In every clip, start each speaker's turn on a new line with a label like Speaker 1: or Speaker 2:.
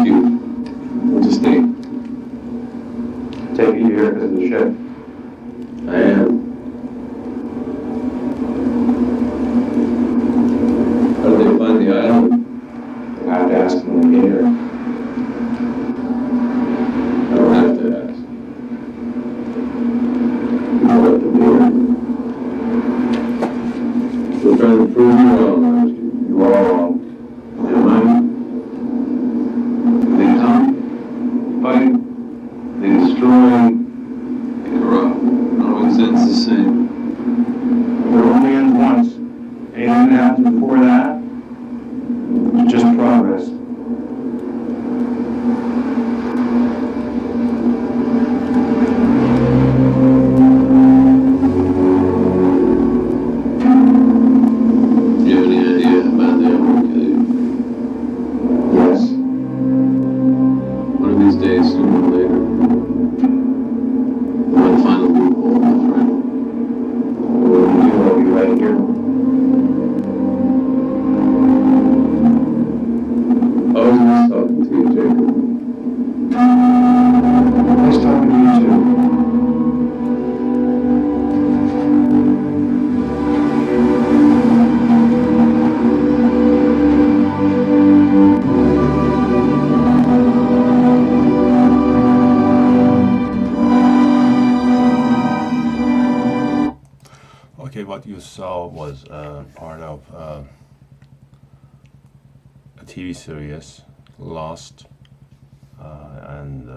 Speaker 1: sent you. What's the state?
Speaker 2: Take it here because of the ship.
Speaker 1: I am. How did they find the island?
Speaker 2: I have to ask them when we get here.
Speaker 1: I don't have to ask.
Speaker 2: You let them here.
Speaker 1: We're trying to prove you wrong, Rusty.
Speaker 2: You are wrong.
Speaker 1: Am I? They come, fight, they destroy, they corrupt. It always ends the same.
Speaker 2: It only ends once. Anything that happens before that, it's just progress.
Speaker 1: Do you have any idea how badly I want to kill you?
Speaker 2: Yes.
Speaker 1: One of these days, sooner or later, we'll find a loophole, my friend.
Speaker 2: What we do will be right here.
Speaker 1: I was nice talking to you, Jacob.
Speaker 2: Nice talking to you too.
Speaker 3: Okay, what you saw was part of a TV series, Lost, and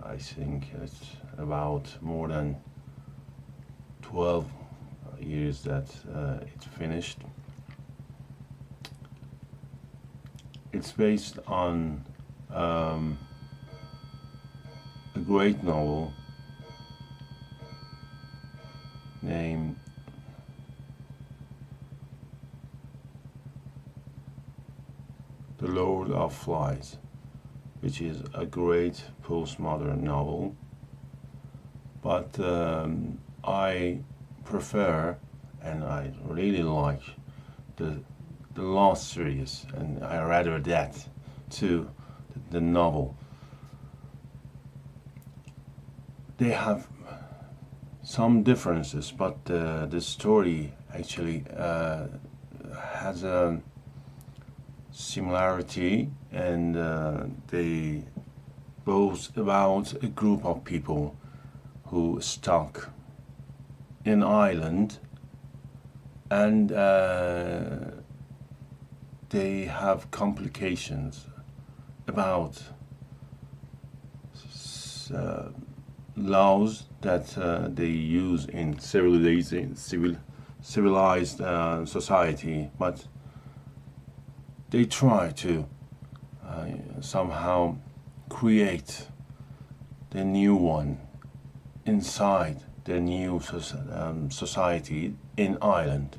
Speaker 3: I think it's about more than 12 years that it's finished. It's based on a great novel named The Lord of Flies, which is a great postmodern novel, but I prefer and I really like the Lost series, and I rather that to the novel. They have some differences, but the story actually has a similarity, and they both about a group of people who stuck in island, and they have complications about laws that they use in civilized society, but they try to somehow create the new one inside the new society in Ireland.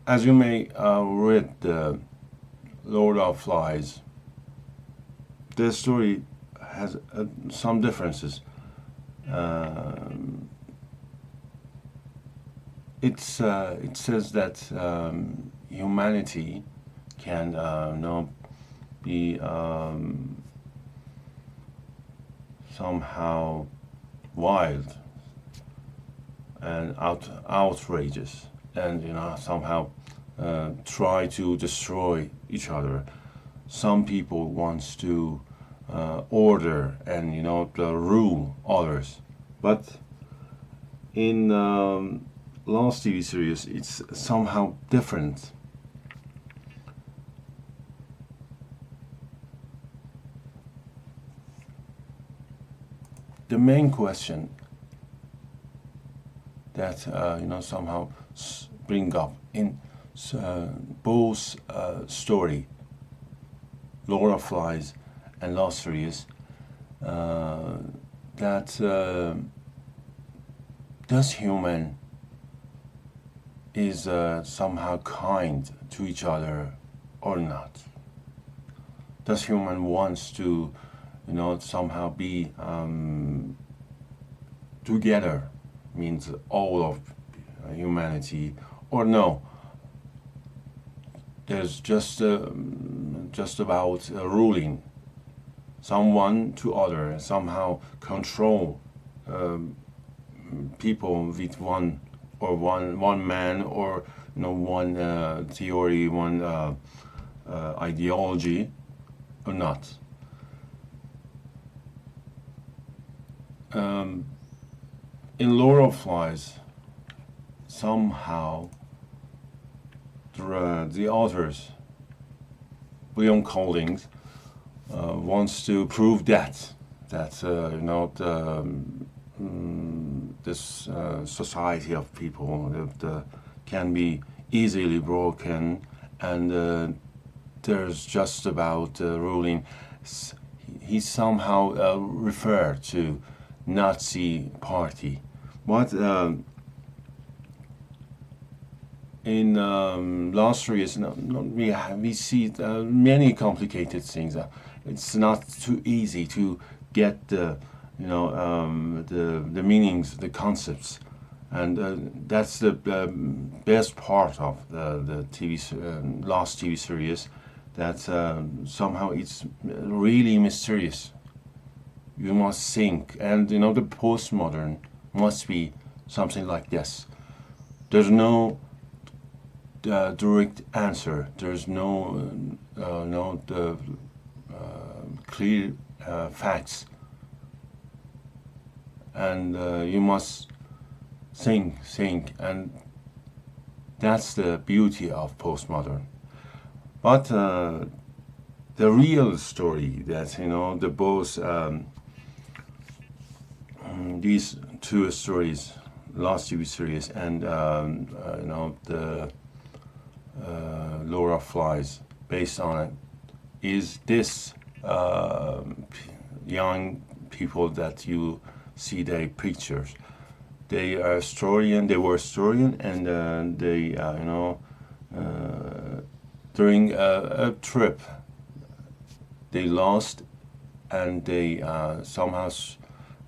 Speaker 3: As you may read the Lord of Flies, the story has some differences. It says that humanity can be somehow wild and outrageous, and somehow try to destroy each other. Some people wants to order and to rule others, but in last TV series it's somehow different. The main question that somehow bring up in both story, Lord of Flies and Lost series, that does human is somehow kind to each other or not? Does human wants to somehow be together means all of humanity, or no, there's just about ruling someone to other, somehow control people with one man, or one theory, one ideology, or not. In Lord of Flies, somehow the authors, William Collins, wants to prove that this society of people that can be easily broken, and there's just about ruling. He somehow referred to Nazi party, but in last 3 years, we see many complicated things. It's not too easy to get the meanings, the concepts, and that's the best part of the last TV series. That somehow it's really mysterious. You must think, and the postmodern must be something like this. There's no direct answer. There's no clear facts, and you must think, and that's the beauty of postmodern. But the real story that the both these two stories, last TV series and the Lord of Flies, based on it, is this young people that you see their pictures. They were historian, and they during a trip they lost, and they somehow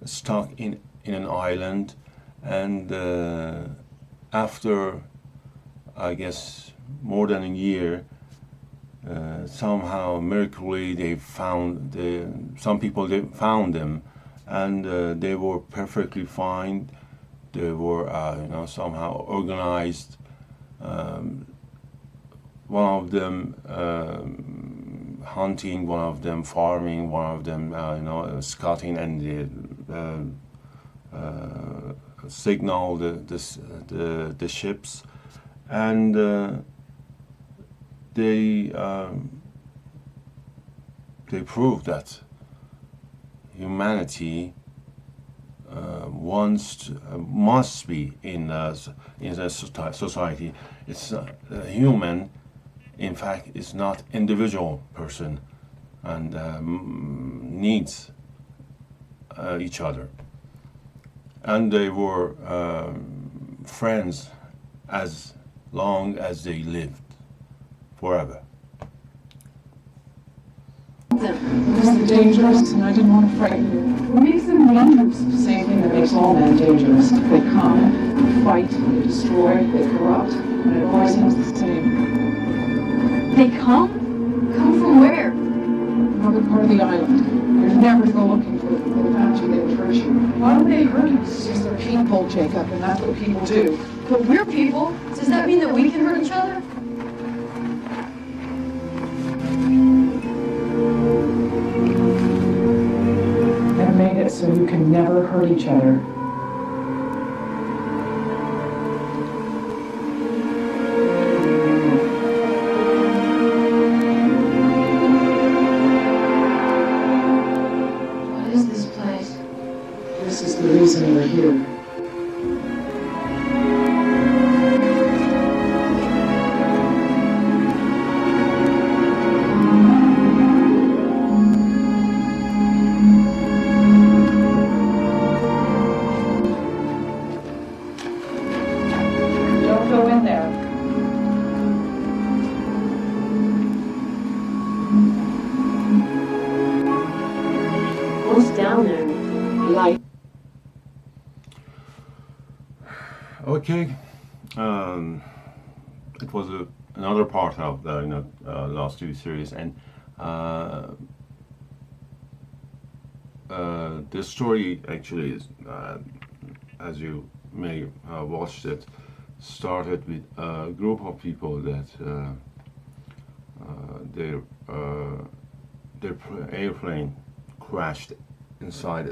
Speaker 3: stuck in an island, and after I guess more than a year, somehow miraculously they found some people. They found them, and they were perfectly fine. They were somehow organized. One of them hunting, one of them farming, one of them scouting, and signal the ships, and they proved that humanity must be in the society. It's human. In fact, it's not individual person, and needs each other. And they were friends as long as they lived, forever.
Speaker 4: They're dangerous, and I didn't want to frighten you. What makes them dangerous? The same thing that makes all men dangerous. They come, they fight, they destroy, they corrupt, and it always ends the same.
Speaker 5: They come? Come from where?
Speaker 4: Another part of the island. You're never to go looking for them. If they found you, they would hurt you. Why would they hurt us? Because they're people, Jacob, and that's what people do.
Speaker 5: But we're people. Does that mean that we can hurt each other?
Speaker 4: They've made it so you can never hurt each other.
Speaker 5: What is this place?
Speaker 4: This is the reason we're here. Don't go in there.
Speaker 5: What's down there?
Speaker 4: Light.
Speaker 3: Okay. It was another part of the last TV series, and the story actually is, as you may watched it, started with a group of people that their airplane crashed inside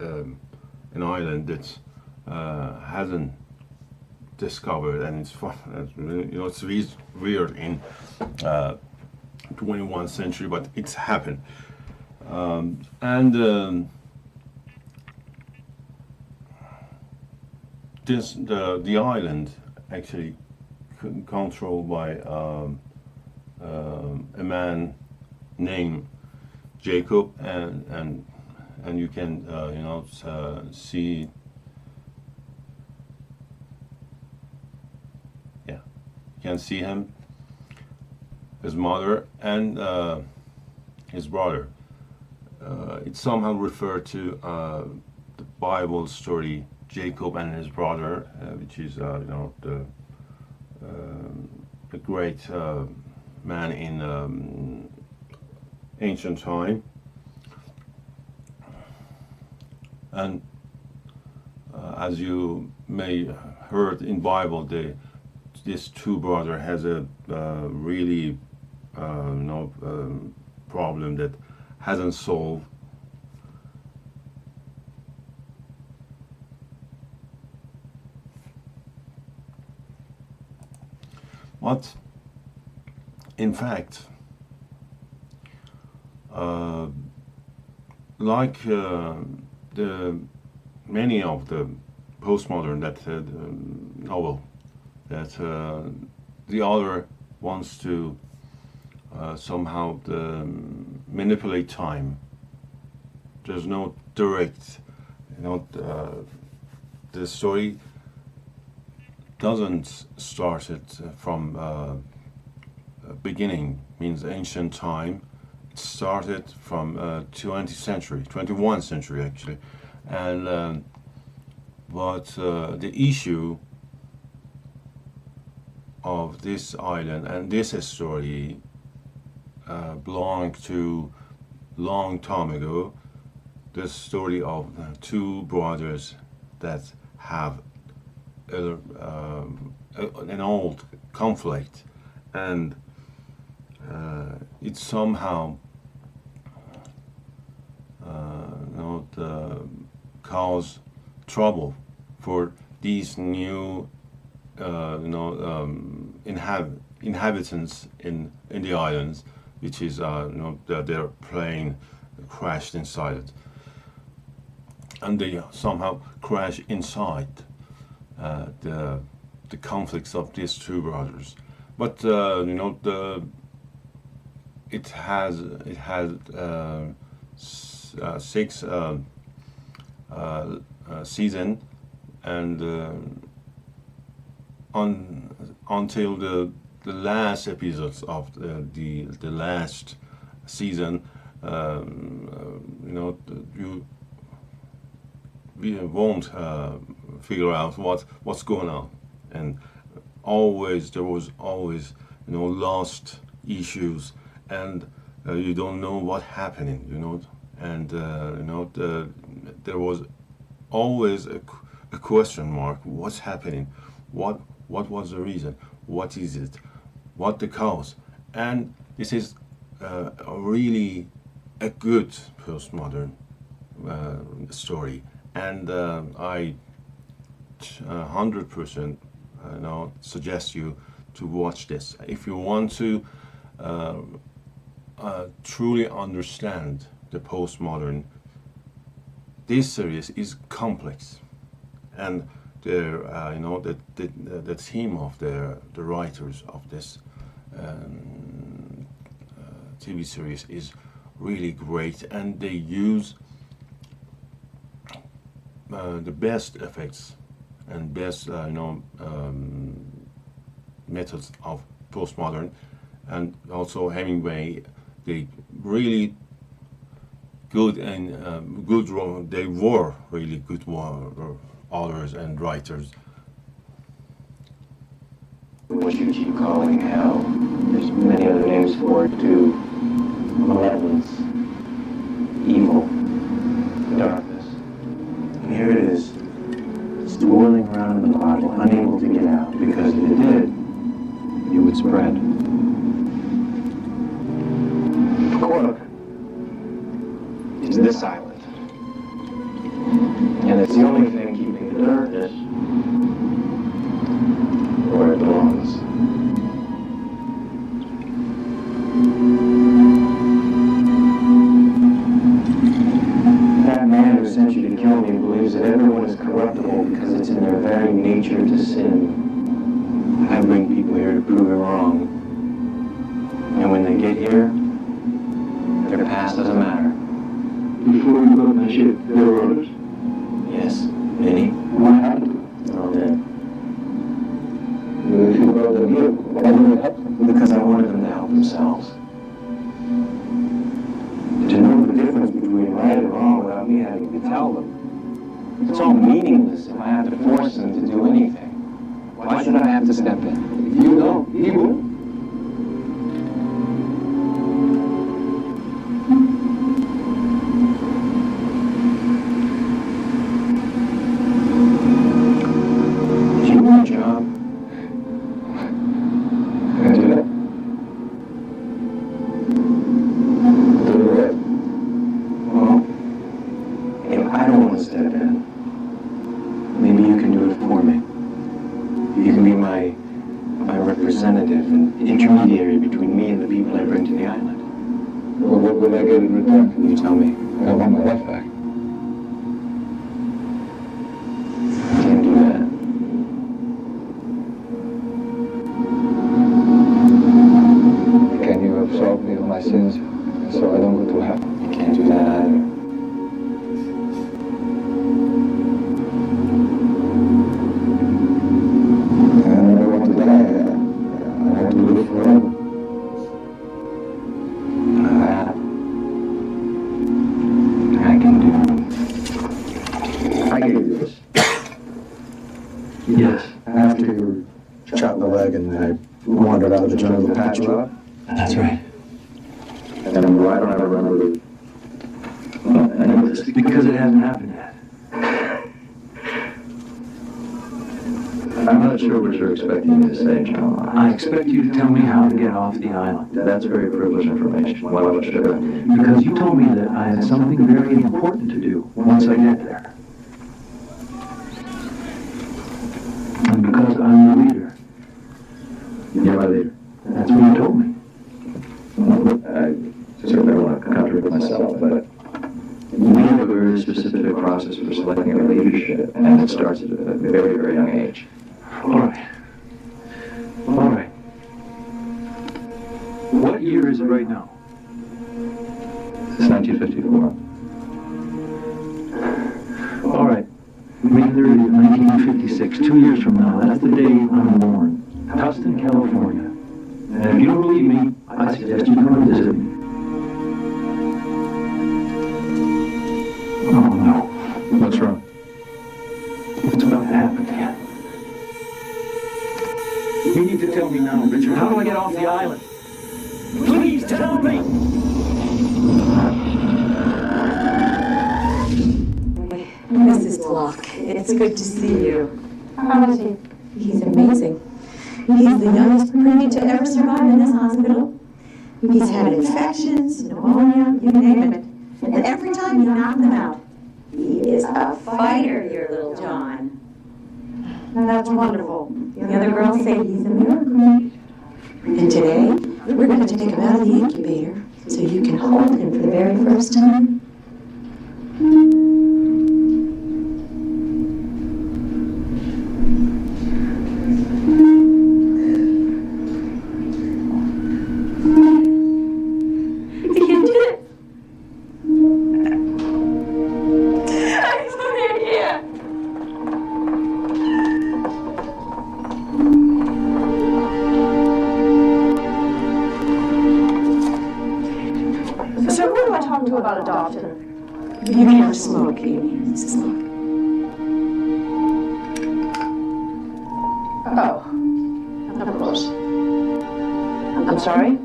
Speaker 3: an island that hasn't discovered, and it's fun. It's weird in 21st century, but it's happened. And the island actually controlled by a man named Jacob, and you can see, yeah, you can see him, his mother, and his brother. It somehow referred to the Bible story Jacob and his brother, which is the a great man in ancient time, and as you may heard in Bible, this two brother has a really problem that hasn't solved. But in fact, like the many of the postmodern that novel that the author wants to somehow manipulate time. There's no direct, the story doesn't start it from beginning, means ancient time. It started from 20th century, 21st century actually, and but the issue of this island and this story belong to long time ago. The story of two brothers that have an old conflict, and it somehow cause trouble for these new inhabitants in the islands, which is their plane crashed inside it, and they somehow crash inside the conflicts of these two brothers. But it had six season, and until the last episodes of the last season, we won't figure out what's going on, and there was always lost issues, and you don't know what's happening, and there was always a question mark. What's happening? What was the reason? What is it? What the cause? And this is really a good postmodern story, and I 100% suggest you to watch this if you want to truly understand the postmodern. This series is complex, and the theme of the writers of this TV series is really great, and they use the best effects and best methods of postmodern, and also Hemingway. They really good and they were really good authors and writers,
Speaker 2: what you keep calling hell. There's many other names for it too. Malevolence, evil, darkness. And here it is, swirling around in the bottle, unable to get out, because if it did, it would spread. The cork is this island. And it's the only thing keeping the darkness where it belongs. That man who sent you to kill me believes that everyone is corruptible because it's in their very nature to sin. I bring people here to prove it wrong. And when they get here, their past doesn't matter.
Speaker 6: Before we got on that ship, there were others.
Speaker 2: Yes, many.
Speaker 6: What happened to them?
Speaker 2: They're all dead.
Speaker 6: If you brought them here, why didn't you help them?
Speaker 2: Because I wanted them to help themselves. To know the difference between right and wrong without me having to tell them. It's all meaningless if I have to force them to do anything. Why should I have to step in?
Speaker 6: You know, he would.
Speaker 2: Do you want a job?
Speaker 6: Can I do that? Do it.
Speaker 2: Well, if I don't want to step in, maybe you can do it for me. You can be my representative and intermediary between me and the people I bring to the island.
Speaker 6: Well, what would I get in return?
Speaker 2: You tell me.
Speaker 6: I want my wife back.
Speaker 2: Can't do that.
Speaker 6: Can you absolve me of my sins so I don't go to hell?
Speaker 2: You can't do that either.
Speaker 6: I don't want to die. I want to live forever.
Speaker 2: That I can do.
Speaker 6: I can do this.
Speaker 2: Yes.
Speaker 6: After you shot my leg and I wandered out of the jungle to patch you up.
Speaker 2: That's right.
Speaker 6: And why don't I remember the...
Speaker 2: I know this because it hasn't happened yet.
Speaker 6: I'm not sure what you're expecting me to say, John.
Speaker 7: I expect you to tell me how to get off the island.
Speaker 6: That's very privileged information. Why should I?
Speaker 7: Because you told me that I had something very important to do once I get there. And because I'm the leader.
Speaker 6: You're my leader.
Speaker 7: That's what you told me.
Speaker 6: Well, I certainly don't want to contradict myself, but
Speaker 7: We have a very specific process for selecting our leadership,
Speaker 6: and it starts at a very, very young age.
Speaker 7: All right. All right. What year is it right now?
Speaker 6: It's 1954.
Speaker 7: All right. May 30th, 1956, 2 years from now. That's the day I'm born. Tustin, California. And if you don't believe me, I suggest you come and visit me. Oh, no.
Speaker 6: What's wrong?
Speaker 7: It's about to happen again. You need to tell me now, Richard. How do I get off the island? Please tell me!
Speaker 8: Mrs. Block, it's good to see you. How is he? He's amazing. He's the youngest preemie to ever survive in this hospital. He's had infections, pneumonia, you name it. And every time you knock them out, he is a fighter, your little John. That's wonderful. The other girls say he's a miracle. And today, we're going to take him out of the incubator so you can hold him for the very first time.
Speaker 5: About adoption.
Speaker 8: You can't smoke, Amy. Smoke.
Speaker 5: Oh.
Speaker 4: Santa Claus. I'm sorry?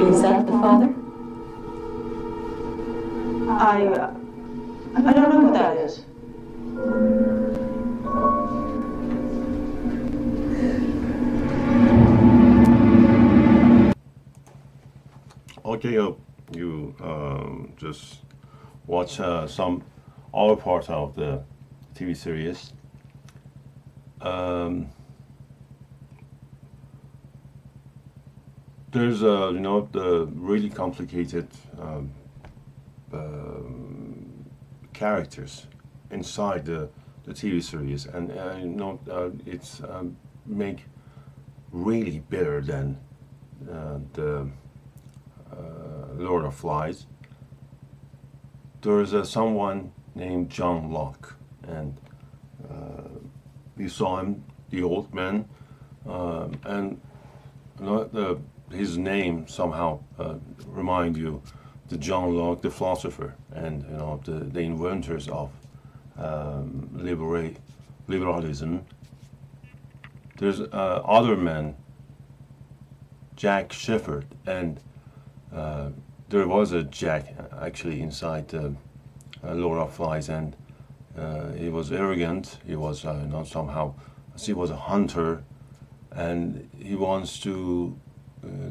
Speaker 8: Is that the father?
Speaker 4: I don't know what that is.
Speaker 3: Okay, you just watch some other part of the TV series. There's the really complicated characters inside the TV series, and it's make really better than the Lord of Flies. There's someone named John Locke, and you saw him, the old man, and his name somehow remind you the John Locke, the philosopher, and the inventors of liberalism. There's other men, Jack Shepherd, and there was a Jack actually inside the Lord of Flies, and he was arrogant. He was somehow, he was a hunter, and he wants to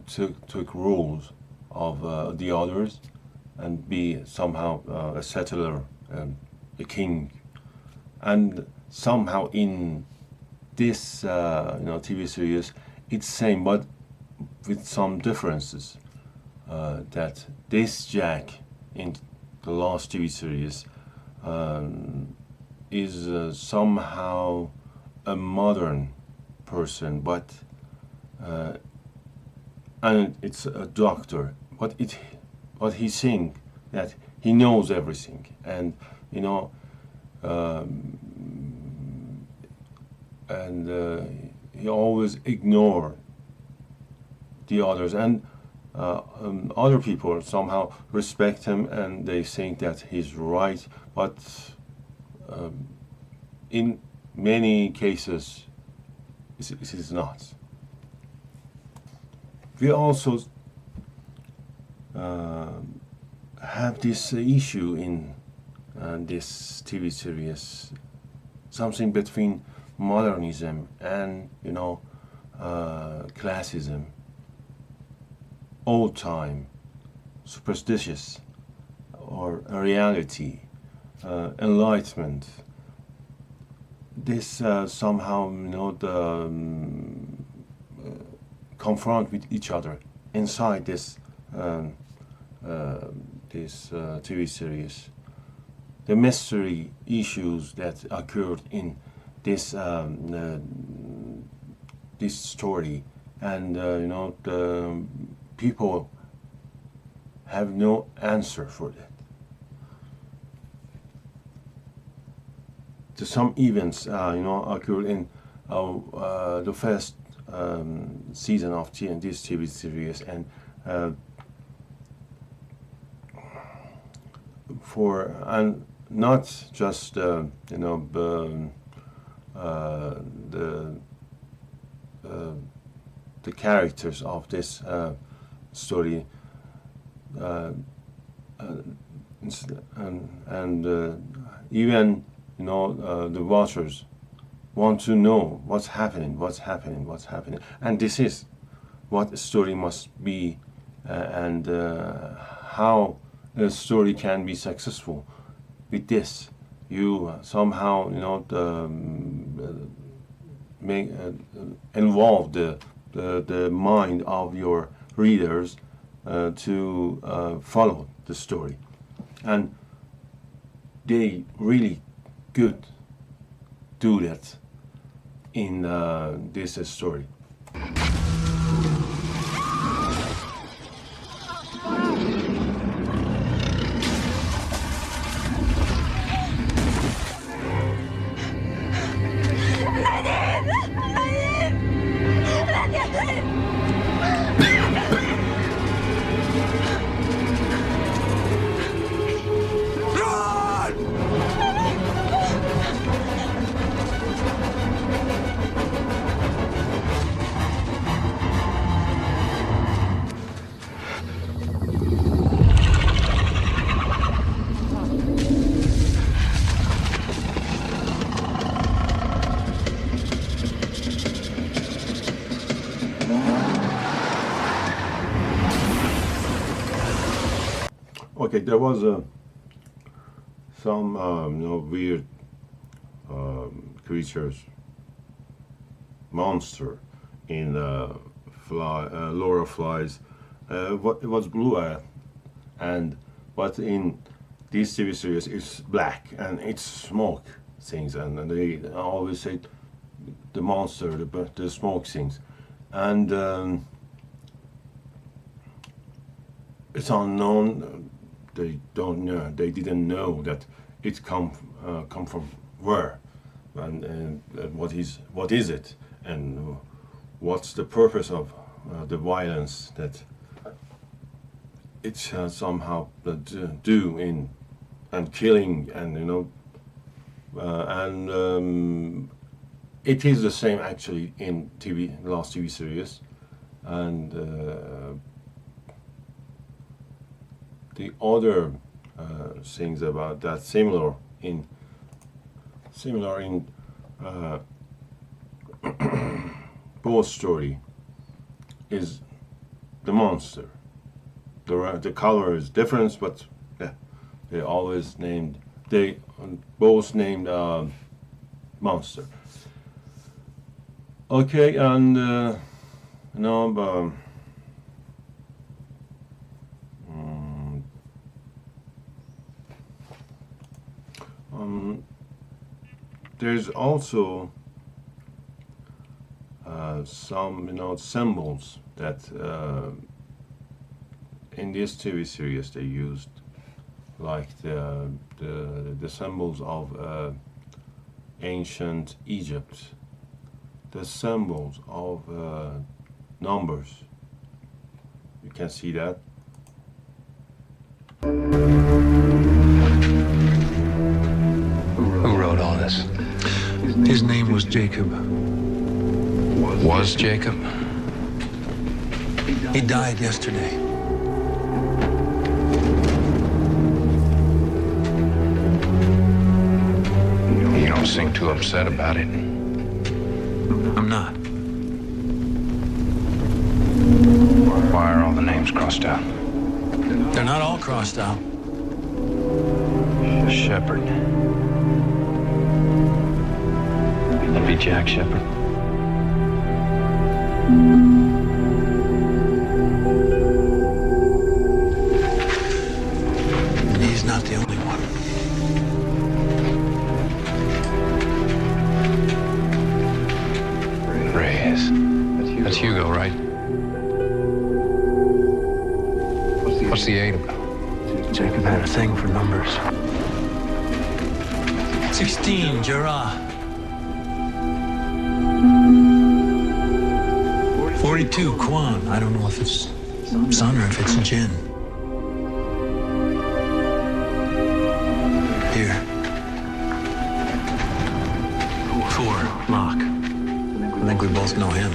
Speaker 3: took rules of the others and be somehow a settler, a king, and somehow in this TV series it's same but with some differences. That this Jack in the last TV series is somehow a modern person, but and it's a doctor, but he's saying that he knows everything, and he always ignore the others, and other people somehow respect him and they think that he's right, but in many cases it is not. We also have this issue in this TV series, something between modernism and classism, old time, superstitious, or reality, enlightenment. This somehow confront with each other inside this TV series. The mystery issues that occurred in this this story, and the people have no answer for that. To some events, occurred in the first season of this TV series, and not just the characters of this story, and even the watchers want to know what's happening, and this is what a story must be, and how a story can be successful. With this, you somehow make involve the mind of your readers to follow the story, and they really good do that in this story. Okay, there was some weird creatures, monster in Laura Flies. What it was blue, but in this TV series it's black and it's smoke things, and they always say the monster, the smoke things, and it's unknown. They don't know. They didn't know that it come from where, and what is it, and what's the purpose of the violence that it somehow do in and killing, and it is the same actually in last TV series, and the other things about that similar in both story is the monster. The color is different, but yeah, they both named monster. Okay, and there's also some symbols that in this TV series they used, like the symbols of ancient Egypt, the symbols of numbers. You can see that.
Speaker 9: Who wrote all this?
Speaker 10: His name was Jacob.
Speaker 9: Was Jacob?
Speaker 10: He died yesterday.
Speaker 9: You don't seem too upset about it.
Speaker 10: I'm not.
Speaker 9: Why are all the names crossed out?
Speaker 10: They're not all crossed out.
Speaker 9: Shepherd. That'd be Jack Shepherd.
Speaker 10: And he's not the only one.
Speaker 9: Reyes. That's Hugo, right? What's the 8 about?
Speaker 10: Jacob had a thing for numbers. 16, Gerard. 42, Kwan. I don't know if it's son or if it's Jin. Here. 4, Locke. I think we both know him.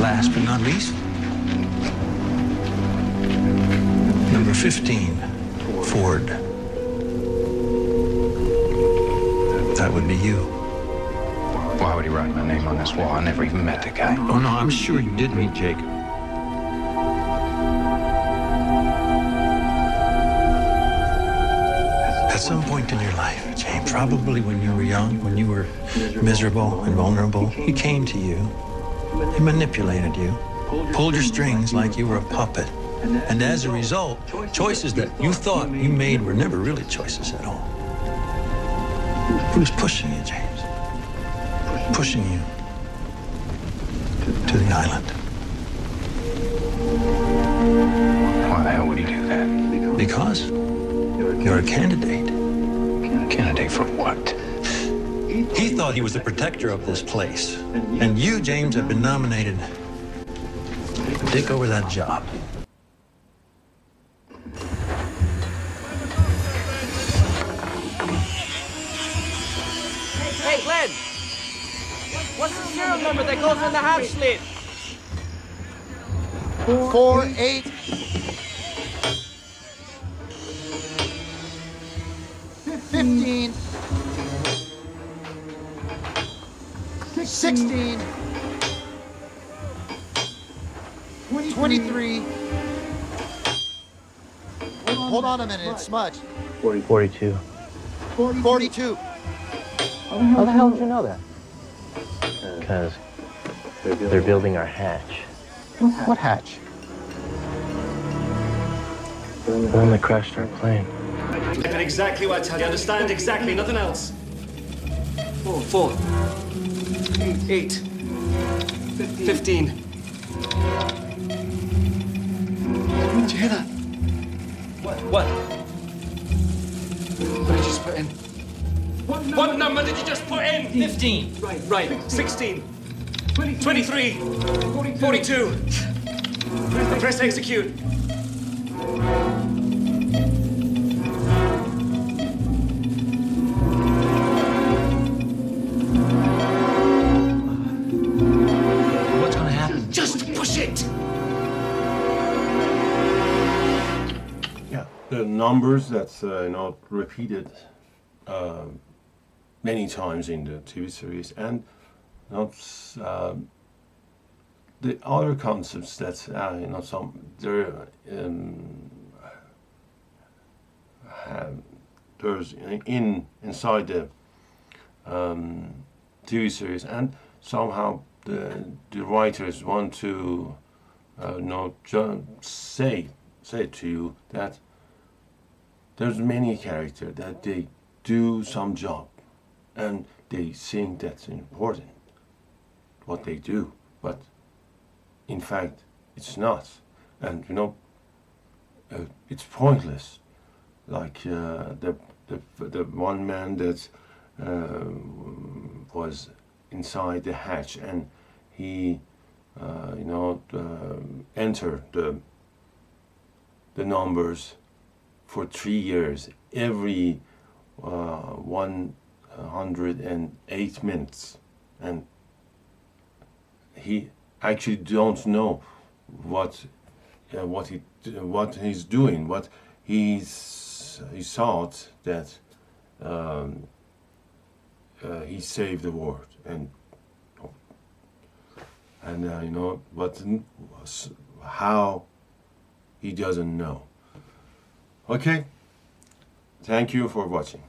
Speaker 10: Last but not least, number 15, Ford. That would be you.
Speaker 9: Why would he write my name on this wall? I never even met the guy.
Speaker 10: Oh, no, I'm sure you did meet Jacob. At some point in your life, James, probably when you were young, when you were miserable and vulnerable, he came to you. He manipulated you, pulled your strings like you were a puppet. And as a result, choices that you thought you made were never really choices at all. He was pushing you, James. Pushing you to the island.
Speaker 9: Why the hell would he do that?
Speaker 10: Because you're a candidate.
Speaker 9: Candidate for what?
Speaker 10: He thought he was the protector of this place. And you, James, have been nominated to take over that job.
Speaker 11: Hey, Glenn! What's the serial number that goes in the hatch slit?
Speaker 12: 4-8. 15. 16. 23. Hold on a minute, it's smudged.
Speaker 2: 42.
Speaker 12: 42.
Speaker 2: How the hell did you know that? Because they're building our hatch.
Speaker 12: What hatch?
Speaker 2: The one that crashed our plane.
Speaker 13: And exactly what I tell you, understand? Exactly, nothing else. 4. 8. 15. Did you hear that? What? What did you just put in? What number did you just put in? 15. Right. 16. 23. 42. Press execute.
Speaker 10: What's gonna happen?
Speaker 13: Just push it!
Speaker 3: Yeah, the numbers that's not repeated many times in the TV series, and not the other concepts that some there there's inside the TV series, and somehow the writers want to say to you that there's many characters that they do some job and they think that's important what they do, but in fact it's not, and it's pointless. Like the one man that was inside the hatch, and he entered the numbers for 3 years, every 108 minutes, and he actually don't know what he's doing, what he thought that he saved the world, and but how he doesn't know. Okay, thank you for watching.